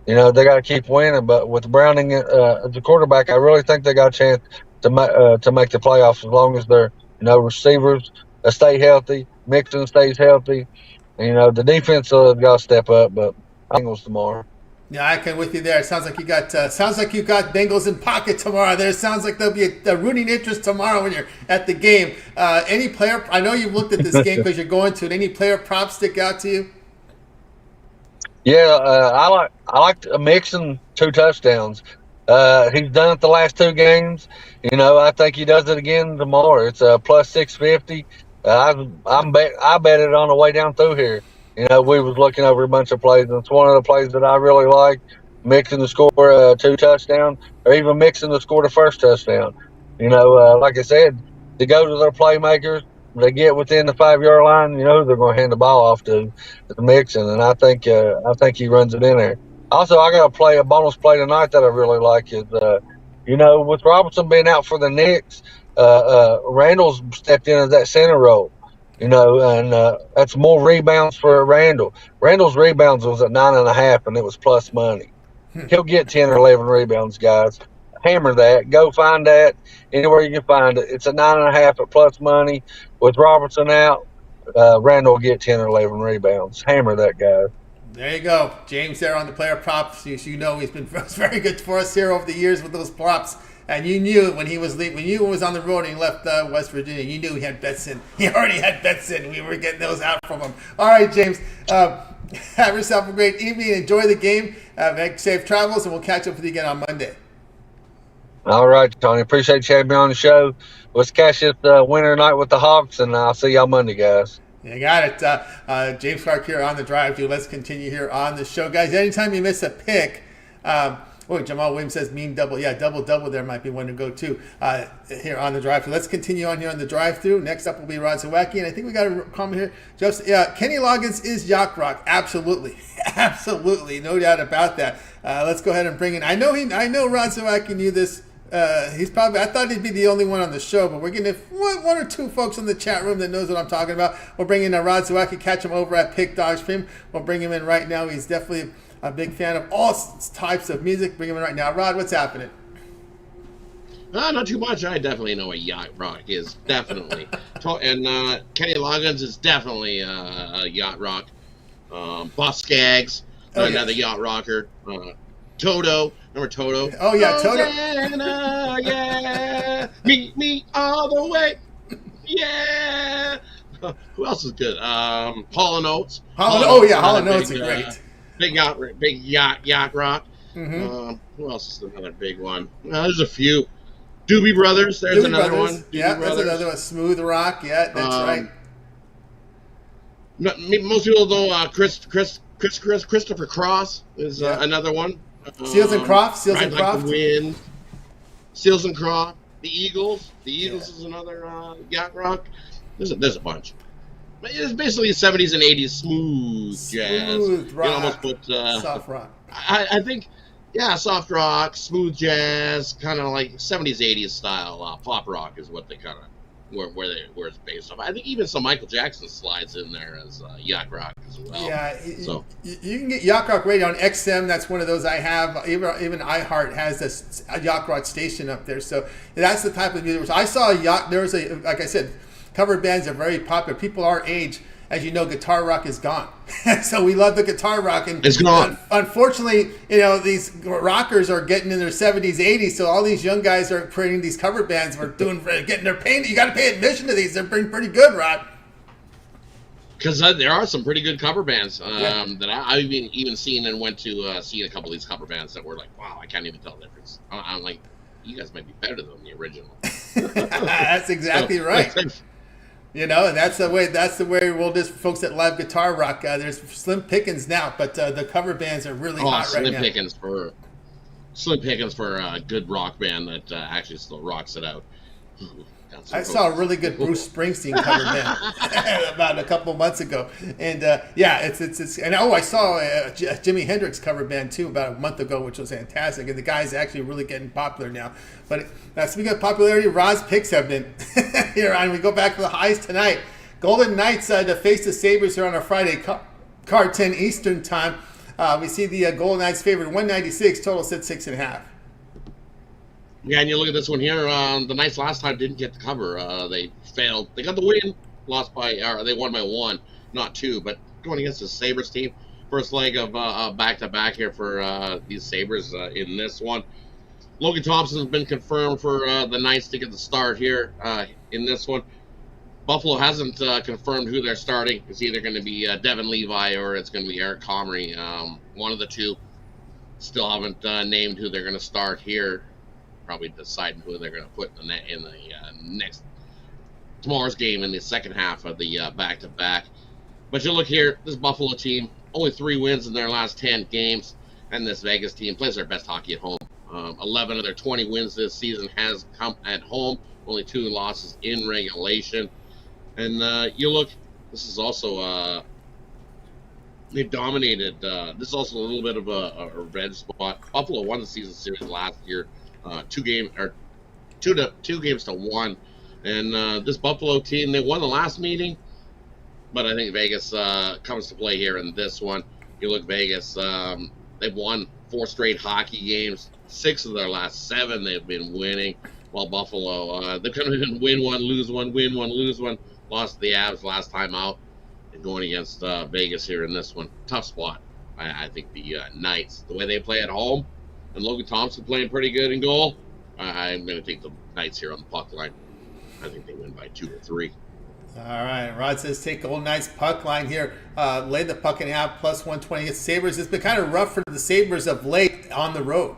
They got to keep winning, but with Browning as the quarterback, I really think they got a chance to make the playoffs as long as their receivers stay healthy, Mixon stays healthy. The defense got to step up, but Bengals tomorrow. Yeah, I can with you there. Sounds like you got Bengals in pocket tomorrow. There sounds like there'll be a rooting interest tomorrow when you're at the game. Any player? I know you've looked at this game because you're going to it. Any player props stick out to you? Yeah, I like Mixon 2 touchdowns. He's done it the last 2 games. I think he does it again tomorrow. It's plus 650. I bet it on the way down through here. We was looking over a bunch of plays, and it's one of the plays that I really like. mixing to score 2 touchdowns, or even mixing to score the first touchdown. Like I said, to go to their playmakers, they get within the 5 yard line. You know who they're going to hand the ball off to, Mixon, and I think he runs it in there. Also, I got to play a bonus play tonight that I really like is, with Robinson being out for the Knicks, Randall's stepped into that center role. And that's more rebounds for Randall. Randall's rebounds was at 9.5, and it was plus money. He'll get 10 or 11 rebounds, guys. Hammer that. Go find that anywhere you can find it. It's a 9.5 at plus money. With Robertson out, Randall will get 10 or 11 rebounds. Hammer that, guys. There you go. James there on the player props. He's been very good for us here over the years with those props. And you knew when he was leaving, when you was on the road and he left West Virginia, you knew he had bets in. He already had bets in. We were getting those out from him. All right, James. Have yourself a great evening. Enjoy the game. Make safe travels, and we'll catch up with you again on Monday. All right, Tony. Appreciate you having me on the show. Let's catch this winter night with the Hawks, and I'll see y'all Monday, guys. You got it. James Clark here on the drive. Let's continue here on the show, guys. Anytime you miss a pick, Jamal Williams says mean double. Yeah, double there might be one to go to here on the drive-thru. Let's continue on here on the drive-thru. Next up will be Rod Zawacki, and I think we got a comment here. Just Kenny Loggins is yacht rock. Absolutely, absolutely, no doubt about that. Let's go ahead and bring in. I know Rod Zawacki knew this. I thought he'd be the only one on the show, but we're getting one or two folks in the chat room that knows what I'm talking about. We'll bring in Rod Zawacki, catch him over at Pick Dog Stream. We'll bring him in right now. He's definitely a big fan of all types of music. Bring him in right now. Rod, what's happening? Not too much. I definitely know what yacht rock is. Definitely. And Kenny Loggins is definitely a yacht rock. Boss Skaggs, another yacht rocker. Toto. Remember Toto? Oh, yeah, Toto. Yeah. Meet me all the way. Yeah. Who else is good? Hall & Oates. Hall & Oates are great. Big yacht rock. Mm-hmm. Who else is another big one? There's a few. Doobie Brothers. There's another one. Yeah, that's another one. Smooth rock. Yeah, that's right. Most people know Christopher Cross is another one. Seals and Croft. Ride Like the Wind. Seals and Croft. The Eagles. The Eagles is another yacht rock. There's a bunch. It's basically 70s and 80s smooth jazz. Smooth rock. You almost put soft rock. I think, soft rock, smooth jazz, kind of like 70s, 80s style pop rock is what they kind of where it's based off. I think even some Michael Jackson slides in there as yacht rock as well. Yeah, so you can get yacht rock radio on XM. That's one of those I have. Even iHeart has this yacht rock station up there. So that's the type of music. I saw a yacht. There was like I said, cover bands are very popular. People our age, as you know, guitar rock is gone. So we love the guitar rock, and it's gone. Unfortunately, these rockers are getting in their 70s, 80s. So all these young guys are creating these cover bands. Getting their pay. You got to pay admission to these. They're pretty good, Rod. Because there are some pretty good cover bands that I've even seen and went to see a couple of these cover bands that were like, wow, I can't even tell the difference. I'm like, you guys might be better than the original. That's exactly right. And that's the way we'll just folks that love guitar rock. There's slim pickings now, but the cover bands are really hot right now. Slim pickings for a good rock band that actually still rocks it out. I saw a really good Bruce Springsteen cover band about a couple months ago, and it's and I saw a Jimi Hendrix cover band too about a month ago, which was fantastic. And the guy's actually really getting popular now. But speaking of popularity, Rod's picks have been here on. We go back to the highs tonight. Golden Knights to face the Sabres here on a Friday, card 10 Eastern time. We see the Golden Knights favored 196, total set 6.5. Yeah, and you look at this one here. The Knights last time didn't get the cover. They failed. They got the win. They won by 1, not 2. But going against the Sabres team, first leg of back-to-back here for these Sabres in this one. Logan Thompson has been confirmed for the Knights to get the start here in this one. Buffalo hasn't confirmed who they're starting. It's either going to be Devin Levi or it's going to be Eric Comrie. One of the two. Still haven't named who they're going to start here. Probably deciding who they're going to put in the next tomorrow's game in the second half of the back-to-back. But you look here, this Buffalo team, only 3 wins in their last 10 games. and this Vegas team plays their best hockey at home. 11 of their 20 wins this season has come at home. Only 2 losses in regulation. And you look, this is also they've dominated. This is also a little bit of a revenge spot. Buffalo won the season series last year, 2 games to 1. And this Buffalo team, they won the last meeting, but I think Vegas comes to play here in this one. You look, Vegas, they've won 4 straight hockey games. 6 of their last 7 they've been winning, while Buffalo, they've kind of been win one, lose one, win one, lose one. Lost to the Avs last time out, and going against Vegas here in this one. Tough spot. I think the Knights, the way they play at home, and Logan Thompson playing pretty good in goal, I'm going to take the Knights here on the puck line. I think they win by 2 or 3. All right, Rod says take Golden Knights puck line here. Lay the puck in half, plus 120 against Sabres. It's been kind of rough for the Sabres of late on the road.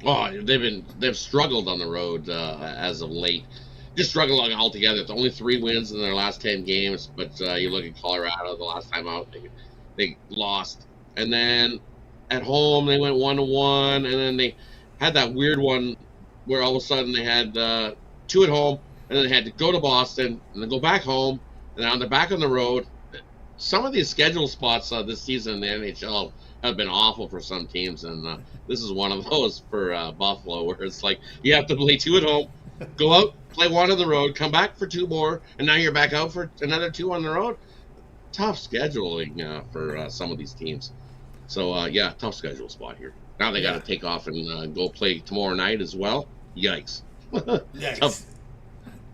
Oh, they've struggled on the road as of late. Just struggled altogether. It's only 3 wins in their last 10 games, but you look at Colorado the last time out, they lost. And then at home they went 1-1, and then they had that weird one where all of a sudden they had 2 at home, and then they had to go to Boston, and then go back home, and now they're back on the road. Some of these schedule spots this season in the NHL have been awful for some teams, and this is one of those for Buffalo, where it's like you have to play 2 at home, go out, play 1 on the road, come back for 2 more, and now you're back out for another 2 on the road. Tough scheduling for some of these teams. So, yeah, tough schedule spot here. Now they got to take off and go play tomorrow night as well. Yikes. Yikes. Tough,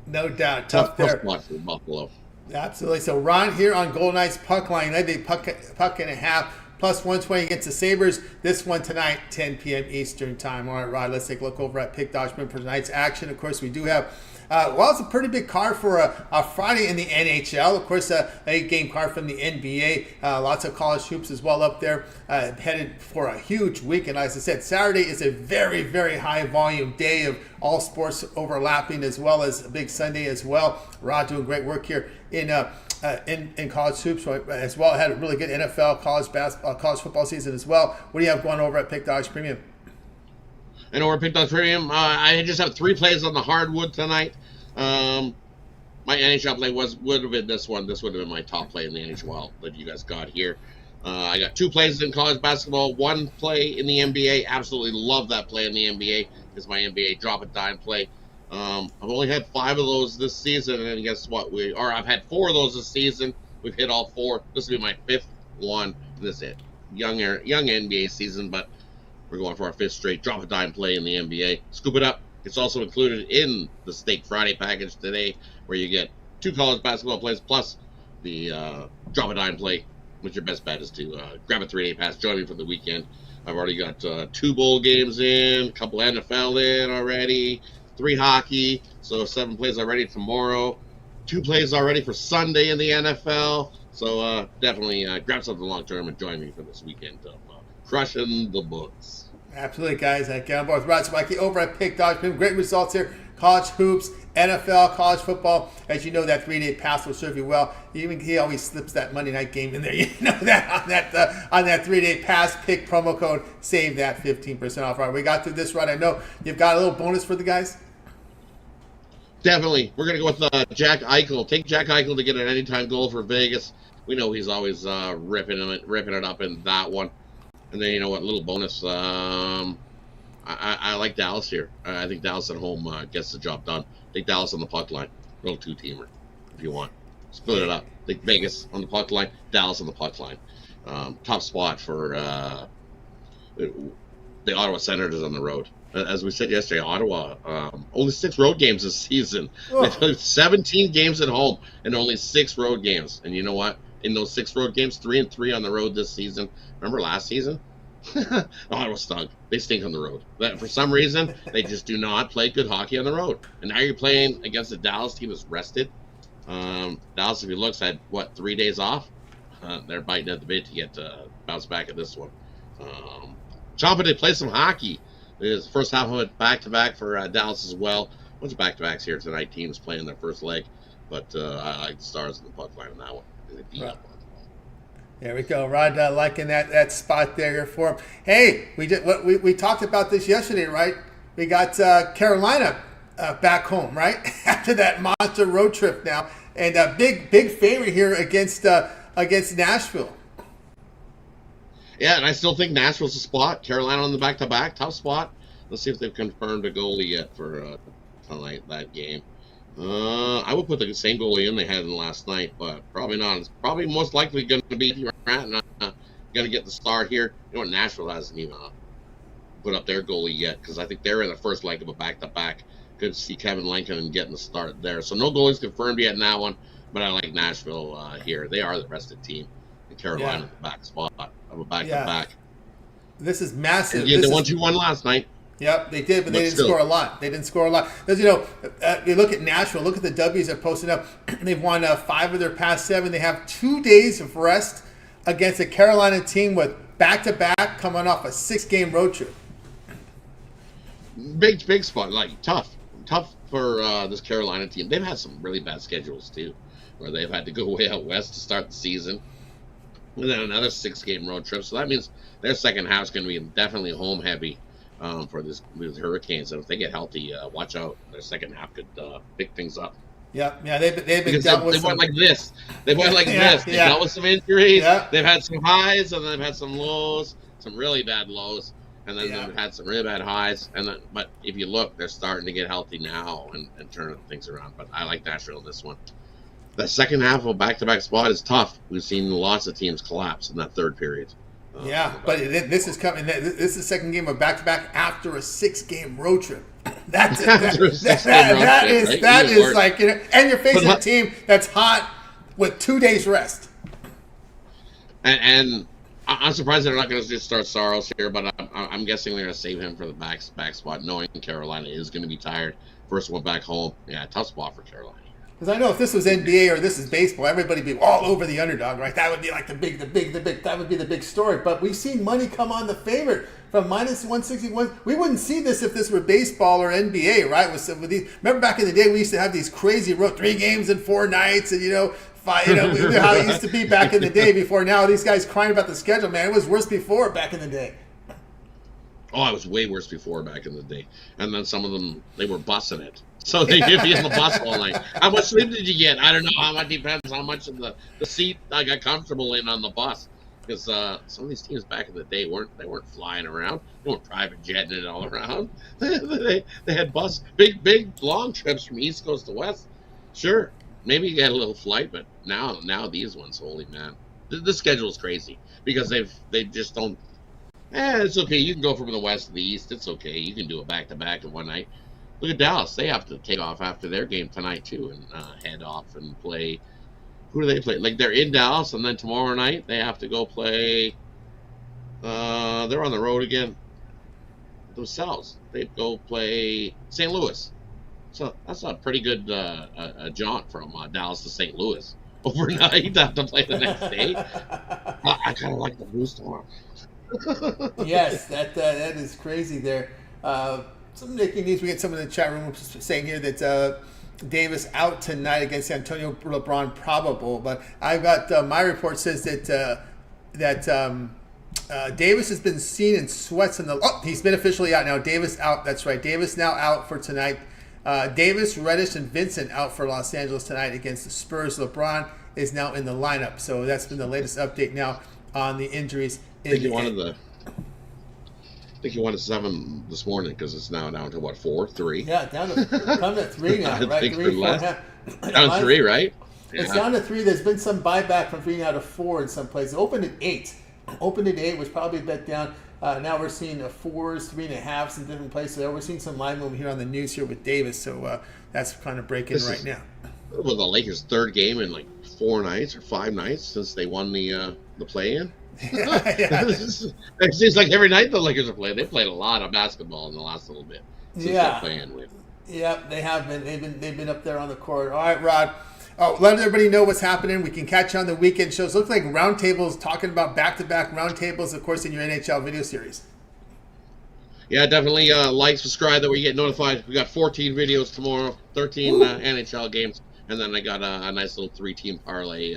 no doubt. tough There. spot for Buffalo. Absolutely. So Ron here on Golden Knights puck line. They puck and a half, plus 120 against the Sabres. This one tonight, 10 p.m. Eastern time. All right, Rod, let's take a look over at Pick Dodgeman for tonight's action. Of course, we do have, it's a pretty big card for a Friday in the NHL. Of course, a 8-game card from the NBA. Lots of college hoops as well up there. Headed for a huge week. And as I said, Saturday is a very, very high volume day of all sports overlapping, as well as a big Sunday as well. Rod doing great work here in college hoops as well. Had a really good NFL, college basketball, college football season as well. What do you have going over at Pick Dodge Premium? And over at Pick Dodge Premium, I just have 3 plays on the hardwood tonight. My NHL play would have been this one. This would have been my top play in the NHL that you guys got here. I got 2 plays in college basketball, 1 play in the NBA. Absolutely love that play in the NBA. It's my NBA drop a dime play. I've only had 5 of those this season, and guess what? I've had 4 of those this season. We've hit all 4. This will be my 5th one. This is it. Young NBA season, but we're going for our 5th straight drop a dime play in the NBA. Scoop it up. It's also included in the Steak Friday package today, where you get 2 college basketball plays plus the drop a dime play, which your best bet is to grab a 3-day pass. Join me for the weekend. I've already got 2 bowl games in, a couple NFL in already, 3 hockey, so 7 plays already tomorrow, 2 plays already for Sunday in the NFL. So definitely grab something long term and join me for this weekend of crushing the books. Absolutely, guys. Get on board with Rod Spikey over at Pick Dodge. Great results here. College hoops, NFL, college football. As you know, that 3-day pass will serve you well. Even he always slips that Monday night game in there. You know that on that 3-day pass. Pick promo code. Save that 15% off. All right, we got through this, Rod. I know you've got a little bonus for the guys. Definitely. We're going to go with Jack Eichel. Take Jack Eichel to get an anytime goal for Vegas. We know he's always ripping it up in that one. And then, you know what, little bonus. I like Dallas here. I think Dallas at home gets the job done. Take Dallas on the puck line. Little 2-teamer if you want. Split it up. Take Vegas on the puck line, Dallas on the puck line. Tough spot for the Ottawa Senators on the road. As we said yesterday, Ottawa, only 6 road games this season. They played 17 games at home and only 6 road games. And you know what? In those 6 road games, 3-3 on the road this season. Remember last season? Ottawa stunk. They stink on the road. For some reason, they just do not play good hockey on the road. And now you're playing against a Dallas team that's rested. Dallas, if you look, had, 3 days off? They're biting at the bit to get bounce back at this one. Chomping to play some hockey. It's the first half of it back-to-back for Dallas as well. A bunch of back-to-backs here tonight. Teams playing their first leg. But I like the Stars in the puck line on that one. Right. There we go. Rod liking that spot there for him. Hey, we talked about this yesterday, right? We got Carolina back home, right? After that monster road trip now. And a big favorite here against Nashville. Yeah, and I still think Nashville's a spot. Carolina on the back-to-back, tough spot. Let's see if they've confirmed a goalie yet for tonight, that game. I would put the same goalie in they had in last night, but probably not. It's probably most likely going to be Grant, going to get the start here. You know what? Nashville hasn't even put up their goalie yet, because I think they're in the first leg of a back-to-back. Good to see Kevin Lincoln getting the start there. So no goalies confirmed yet in that one, but I like Nashville here. They are the rested team. And Carolina in the back spot of a back-to-back. This is massive. Yeah, they won 2-1 last night. Yep, they did, but they didn't score a lot. They didn't score a lot. Because, you look at Nashville, look at the W's they're posting up. They've won 5 of their past 7. They have 2 days of rest against a Carolina team with back-to-back coming off a 6-game road trip. Big spot, like tough for this Carolina team. They've had some really bad schedules, too, where they've had to go way out west to start the season. And then another 6-game road trip. So that means their second half is going to be definitely home-heavy. For these Hurricanes, and if they get healthy, watch out. Their second half could pick things up. Yeah, they've been dealt with. They went like this. They went like this. They dealt with some injuries. Yeah. They've had some highs, and then they've had some lows, some really bad lows, and then they've had some really bad highs. And then, but if you look, they're starting to get healthy now and turning things around. But I like Nashville in this one. The second half of a back-to-back spot is tough. We've seen lots of teams collapse in that third period. But this is coming. This is the second game of back-to-back after a 6-game road trip. That is like, and you're facing a team that's hot with 2 days rest. And I'm surprised they're not going to just start Saros here, but I'm guessing they're going to save him for the back spot, knowing Carolina is going to be tired. First one back home, tough spot for Carolina. Because I know if this was NBA or this is baseball, everybody'd be all over the underdog, right? That would be like the big. That would be the big story. But we've seen money come on the favorite from minus 161. We wouldn't see this if this were baseball or NBA, right? With these, remember back in the day, we used to have these crazy 3 games in 4 nights, and how it used to be back in the day. Before now, these guys crying about the schedule, man. It was worse before back in the day. Oh, it was way worse before back in the day. And then some of them, they were bussing it. So they give you in the bus all night. How much sleep did you get? I don't know. How much depends how much of the seat I got comfortable in on the bus. Because some of these teams back in the day weren't flying around. They weren't private jetting it all around. They had big long trips from East Coast to West. Sure, maybe you had a little flight, but now these ones, holy man, the schedule is crazy because they just don't. It's okay. You can go from the West to the East. It's okay. You can do a back-to-back in one night. Look at Dallas. They have to take off after their game tonight, too, and head off and play. Who do they play? Like, they're in Dallas, and then tomorrow night they have to go play. They're on the road again themselves. They go play St. Louis. So that's a pretty good jaunt from Dallas to St. Louis. Overnight, have to play the next day. I kind of like the boost on. Yes, that is crazy there. Some breaking news. We get some in the chat room saying here that Davis out tonight against Antonio LeBron, probable. But I've got my report says that Davis has been seen in sweats in the. Oh, he's been officially out now. Davis out. That's right. Davis now out for tonight. Davis, Reddish, and Vincent out for Los Angeles tonight against the Spurs. LeBron is now in the lineup. So that's been the latest update now on the injuries. I think he wanted 7 this morning because it's now down to 4, 3. Yeah, down to 3 now, right? 3, 4, down to 3, right? It's down to 3. There's been some buyback from 3 now to 4 in some places. Opened at 8. Was probably a bet down. Now we're seeing 4s, 3.5s in different places. So we're seeing some line movement here on the news here with Davis. So that's kind of breaking right now. Well, the Lakers' third game in 4 nights or 5 nights since they won the play-in. It seems like every night the Lakers are playing. They played a lot of basketball in the last little bit since they're playing with. Yeah, they have been. They've been up there on the court. All right, Rod. Let everybody know what's happening. We can catch you on the weekend shows. Looks like roundtables, talking about back-to-back roundtables, of course, in your NHL video series. Yeah, definitely like, subscribe, that way you get notified. We got 14 videos tomorrow, 13 NHL games, and then I got a nice little 3-team parlay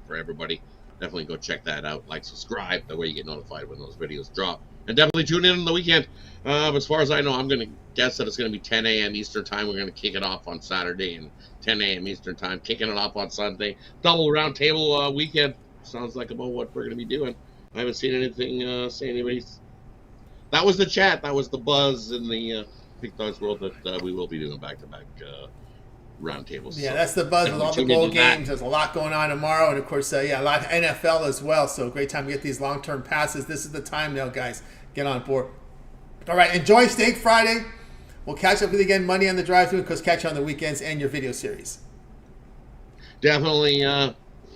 for everybody. definitely go check that out. Like, subscribe. That way you get notified when those videos drop. And definitely tune in on the weekend. As far as I know, I'm going to guess that it's going to be 10 a.m. Eastern time. We're going to kick it off on Saturday and 10 a.m. Eastern time, kicking it off on Sunday. Double roundtable weekend. Sounds like about what we're going to be doing. I haven't seen anything, say anybody's. That was the chat. That was the buzz in the Big Dogs world that we will be doing back-to-back roundtables. Yeah, so that's the buzz with all the bowl games. There's a lot going on tomorrow, and of course, a lot of NFL as well. So great time to get these long-term passes. This is the time now, guys. Get on board. All right, enjoy Steak Friday. We'll catch up with you again Monday on the drive-thru, and of course, catch you on the weekends and your video series. Definitely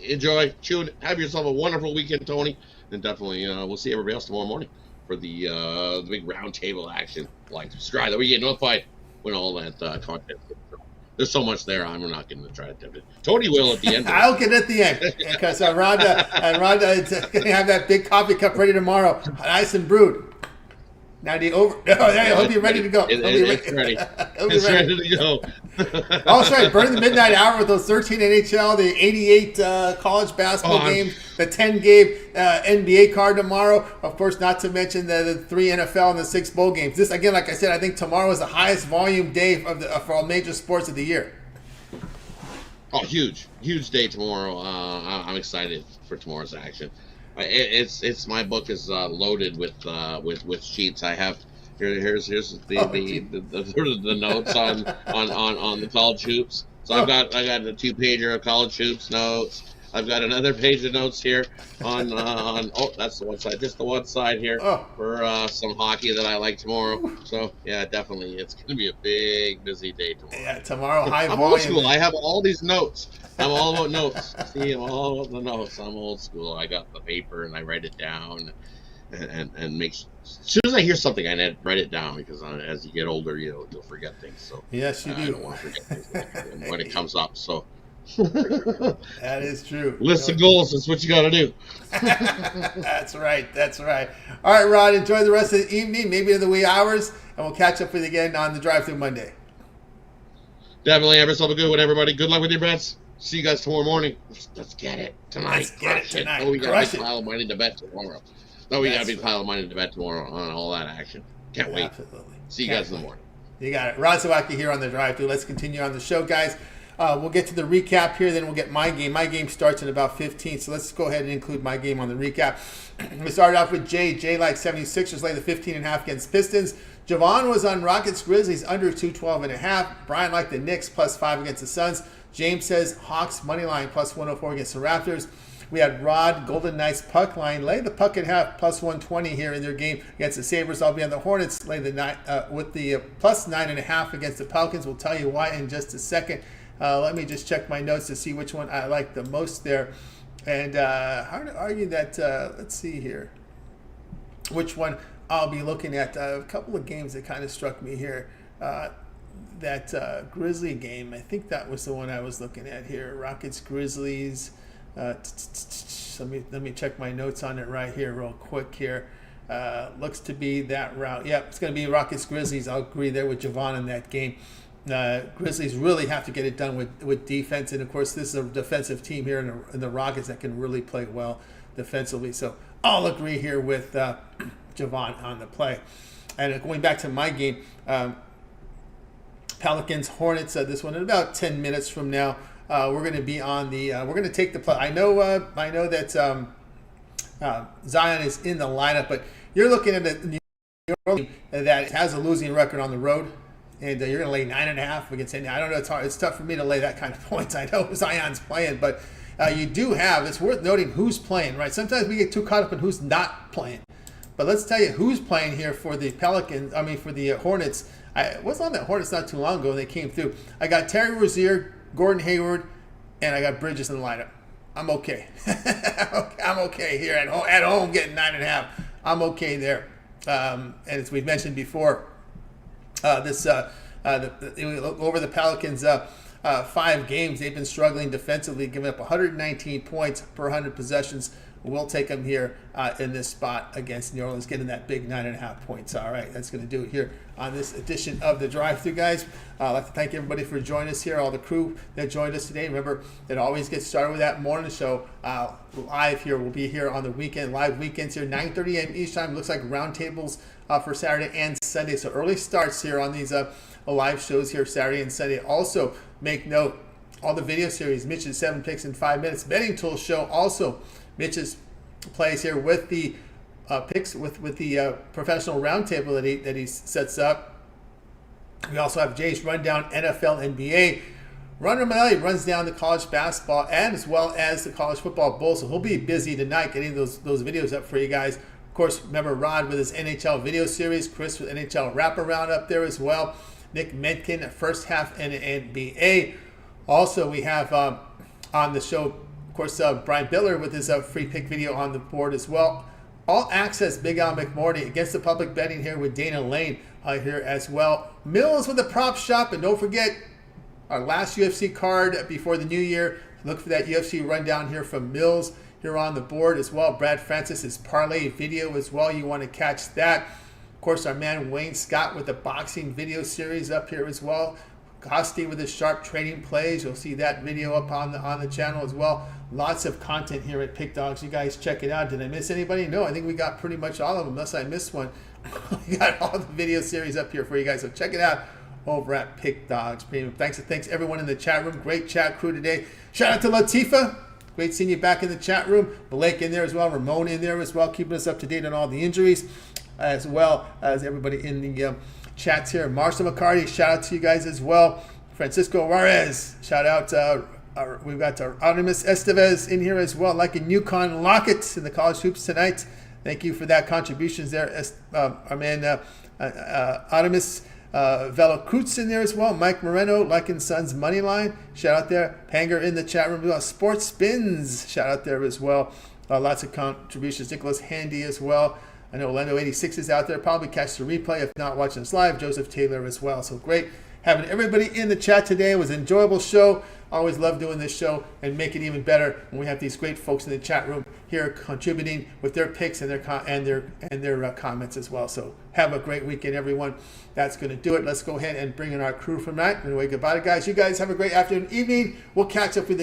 enjoy, tune, have yourself a wonderful weekend, Tony, and definitely we'll see everybody else tomorrow morning for the big roundtable action. Like, subscribe, that way you get notified when all that content. There's so much there. I'm not going to try to tempt it. Tony will at the end. I'll get it at the end because Rhonda is going to have that big coffee cup ready tomorrow, nice and brewed. Now the over. I hope you're ready to go. It's ready. It's ready to go. Oh, sorry. Burning the midnight hour with those 13 NHL, the 88 college basketball games, the 10-game NBA card tomorrow. Of course, not to mention the 3 NFL and the 6 bowl games. This, again, like I said, I think tomorrow is the highest volume day for all major sports of the year. Oh, huge day tomorrow. I'm excited for tomorrow's action. It's my book is loaded with sheets. I have here's the notes on the college hoops. So I got a 2-pager of college hoops notes. I've got another page of notes here on that's the one side, just the one side here for some hockey that I like tomorrow. So yeah, definitely it's going to be a big busy day tomorrow. Yeah, tomorrow high I'm volume. old school. I have all these notes. I'm all about notes. See, I'm all about the notes. I'm old school. I got the paper and I write it down, and make. As soon as I hear something, I write it down because as you get older, you'll forget things. So yes, you do. I don't want to forget things when it comes up. So that is true. List of goals. That's what you got to do. That's right. All right, Rod. Enjoy the rest of the evening, maybe in the wee hours, and we'll catch up with you again on the drive-thru Monday. Definitely have yourself a good one, everybody. Good luck with your bets. See you guys tomorrow morning. Let's get it tonight. Let's get it tonight. Oh, we got a big pile of money to bet tomorrow. Pile of money to bet tomorrow on all that action. Can't wait. Absolutely. See you guys in the morning. You got it. Rod Zawacki here on the drive-thru. Let's continue on the show, guys. We'll get to the recap here, then we'll get my game. My game starts in about 15, so let's go ahead and include my game on the recap. We started off with Jay. Jay liked 76ers, laid the 15.5 against Pistons. Javon was on Rockets Grizzlies under 212.5. Brian liked the Knicks +5 against the Suns. James says Hawks moneyline +104 against the Raptors. We had Rod Golden Knights puck line lay the puck at half +120 here in their game against the Sabres. I'll be on the Hornets lay the with the +9.5 against the Pelicans. We'll tell you why in just a second. Let me just check my notes to see which one I like the most there. And hard to argue that, let's see here, which one I'll be looking at. A couple of games that kind of struck me here. That Grizzly game, I think that was the one I was looking at here. Rockets Grizzlies. Let me check my notes on it right here real quick here. Looks to be that route. Yeah, it's going to be Rockets Grizzlies. I'll agree there with Javon in that game. Grizzlies really have to get it done with defense, and of course this is a defensive team here in the Rockets that can really play well defensively. So I'll agree here with Javon on the play. And going back to my game, Pelicans Hornets. This one in about 10 minutes from now. We're going to be on the. We're going to take the play. I know that Zion is in the lineup, but you're looking at a New York team that has a losing record on the road. And you're going to lay 9.5 against India. I don't know. It's hard. It's tough for me to lay that kind of points. I know Zion's playing, but you do have. It's worth noting who's playing, right? Sometimes we get too caught up in who's not playing. But let's tell you who's playing here for the Pelicans. I mean, for the Hornets. I was on the Hornets not too long ago, and they came through. I got Terry Rozier, Gordon Hayward, and I got Bridges in the lineup. I'm okay. I'm okay here at home getting 9.5. I'm okay there. And as we've mentioned before. Over the Pelicans' 5 games, they've been struggling defensively, giving up 119 points per 100 possessions, We'll take them here in this spot against New Orleans, getting that big 9.5 points. All right, that's going to do it here on this edition of the Drive-Thru, guys. I'd like to thank everybody for joining us here, all the crew that joined us today. Remember, it always gets started with that morning show live here. We'll be here on the weekend, live weekends here, 9:30 a.m. each time. Looks like roundtables for Saturday and Sunday. So early starts here on these live shows here Saturday and Sunday. Also, make note, all the video series, Mitch's 7 Picks in 5 Minutes betting tool show. Also, Mitch's plays here with the picks with the professional roundtable that he sets up. We also have Jay's rundown NFL, NBA. Ron Romanelli runs down the college basketball and as well as the college football bowl. So he'll be busy tonight getting those videos up for you guys. Of course, remember Rod with his NHL video series, Chris with NHL wraparound up there as well. Nick Metkin, first half in NBA. Also, we have on the show, of course, Brian Biller with his free pick video on the board as well. All access Big Al McMorty against the public betting here with Dana Lane here as well. Mills with the prop shop, and don't forget our last UFC card before the new year. Look for that UFC rundown here from Mills here on the board as well. Brad Francis' parlay video as well. You want to catch that. Of course, our man Wayne Scott with the boxing video series up here as well. Costi with his sharp trading plays. You'll see that video up on the channel as well. Lots of content here at Pick Dogs. You guys check it out. Did I miss anybody? No, I think we got pretty much all of them, unless I missed one. We got all the video series up here for you guys, so check it out over at Pick Dogs Premium. Thanks everyone in the chat room. Great chat crew today. Shout out to Latifa. Great seeing you back in the chat room. Blake in there as well. Ramon in there as well, keeping us up to date on all the injuries, as well as everybody in the chats here. Marshall McCarty, shout out to you guys as well. Francisco Juarez, shout out. We've got Artemis Estevez in here as well, like in Yukon Lockett in the college hoops tonight. Thank you for that contributions there. Our man Artemis Velocruz in there as well. Mike Moreno, like in Sons Moneyline. Shout out there. Panger in the chat room. Sports Spins, shout out there as well. Lots of contributions. Nicholas Handy as well. I know Orlando 86 is out there. Probably catch the replay if not watching this live. Joseph Taylor as well. So great having everybody in the chat today. It was an enjoyable show. Always love doing this show and make it even better when we have these great folks in the chat room here contributing with their picks and their comments as well. So have a great weekend, everyone. That's going to do it. Let's go ahead and bring in our crew from tonight. Anyway, goodbye, guys. You guys have a great afternoon, evening. We'll catch up with you.